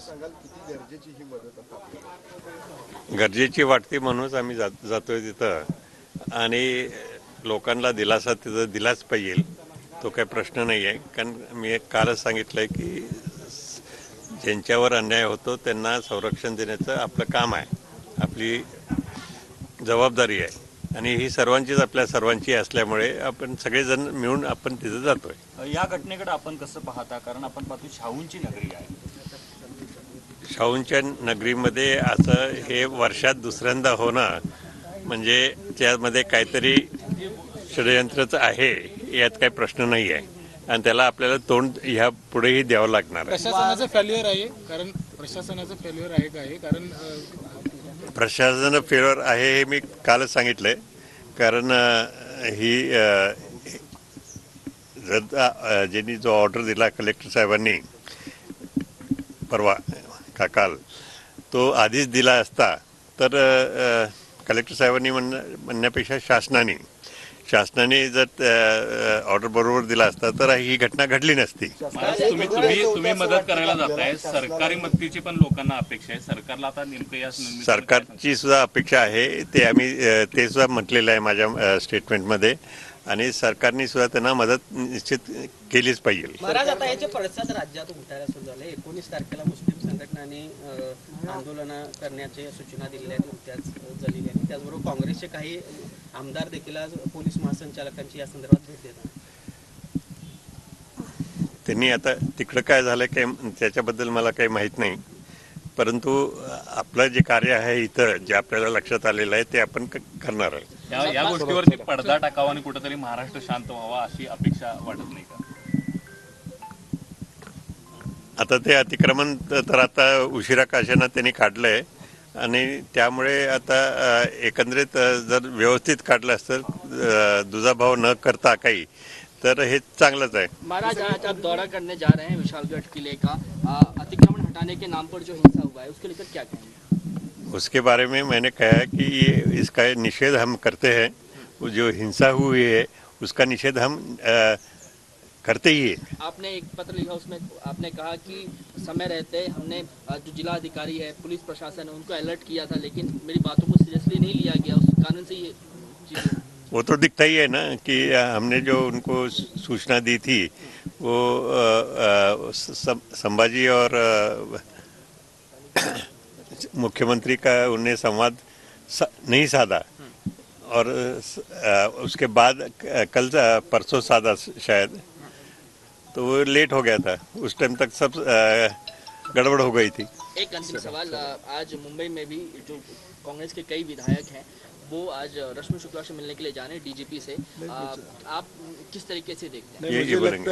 सांगाल किती गरजेची ही मदत आता आपल्याला? गरजेची वाटते म्हणूनच आम्ही जातोय तिथं आणि लोकांना दिलासा तिथं दिलाच पाहिजे. तो काही प्रश्न नाही आहे. कारण मी कालच सांगितलंय की ज्यांच्यावर अन्याय होतो त्यांना संरक्षण देण्याचं आपलं काम आहे, आपली जबाबदारी आहे आणि ही सर्वांचीच आपल्या सर्वांची असल्यामुळे आपण सगळेजण मिळून आपण तिथं जातोय. या घटनेकडे आपण कसं पाहता? कारण आपण पाहतो शाहूंची नगरी आहे. शाहूंच्या नगरीमध्ये असं हे वर्षात दुसऱ्यांदा होणं म्हणजे त्यामध्ये काहीतरी षडयंत्रच आहे, यात काही प्रश्न नाही आहे आणि त्याला आपल्याला तोंड ह्या पुढेही द्यावं लागणार आहे. प्रशासनाचं फेल्युअर आहे, कारण प्रशासनाचं फेल्युअर आहे काय? कारण प्रशासन फेल्युअर आहे हे मी कालच सांगितलंय. कारण ही ज्यांनी जो ऑर्डर दिला कलेक्टर साहेबांनी परवा का काल, तो आधीच दिला असता तर कलेक्टर साहेबांनी म्हणण्यापेक्षा शासनाने जर ऑर्डर बरोबर दिला असता तर ही घटना घडली नसती. तुम्ही मदत करायला जाताय, सरकारी मदतीची पण लोकांना अपेक्षा आहे. सरकारला आता नेमकं या सरकारची सुद्धा अपेक्षा आहे, ते सुद्धा म्हटलेलं आहे माझ्या स्टेटमेंटमध्ये आणि सरकारने सुद्धा त्यांना मदत निश्चित केलीच पाहिजे. महाराज, आता याचे पडसाद राज्यात उठायला सुरू झाले. 19 तारखेला मुस्लिम संघटनांनी आंदोलन करण्याच्या सूचना दिलेल्या आहेत, नुकत्याच झालेल्या आहेत. त्याचबरोबर काँग्रेसचे काही आमदार देखील आज पोलीस महासंचालकांची या संदर्भात भेट देतात. त्यांनी आता तिकडं काय झालं काय त्याच्याबद्दल मला काही माहीत नाही, परंतु आपलं जे कार्य आहे इथं जे आपल्याला लक्षात आलेलं आहे ते आपण करणार आहे. या गोष्टीवरती पडदा टाकावा आणि कुठेतरी महाराष्ट्र शांत व्हावा अशी अपेक्षा वाटत नाही का? आता ते अतिक्रमण तर आता उशिरा काशानं त्यांनी काढलंय आणि त्यामुळे आता एकंदरीत जर व्यवस्थित काढलं असतं, दुजाभाव न करता काही, तर हे चांगलंच आहे. महाराज, आज आप दौरा करने जा रहे हैं विशालगढ़ किले का, अतिक्रमण हटाने के नाम पर जो हिंसा हुआ है उसको लेकर क्या कहेंगे? उसके बारे में मैंने कहा है कि ये इसका निषेध हम करते हैं. वो जो हिंसा हुई है उसका निषेध हम करते ही है. आपने एक पत्र लिखा, उसमें आपने कहा कि समय रहते हमने जो जिला अधिकारी है, पुलिस प्रशासन है, उनको अलर्ट किया था, लेकिन मेरी बातों को सीरियसली नहीं लिया गया. उस कारण से ये वो तो दिखता ही है ना कि हमने जो उनको सूचना दी थी वो संभाजी और मुख्यमंत्री का उन्हें संवाद नहीं साधा और उसके बाद कल परसों साधा शायद, तो वो लेट हो गया था. उस टाइम तक सब गड़बड़ हो गई थी. एक अंतिम सवाल, आज मुंबई में भी जो कांग्रेस के कई विधायक हैं वो आज रश्मि शुक्ला से मिलने के लिए जा रहे हैं, डीजीपी से. आप किस तरीके से देखते हैं? ये बोलेंगे.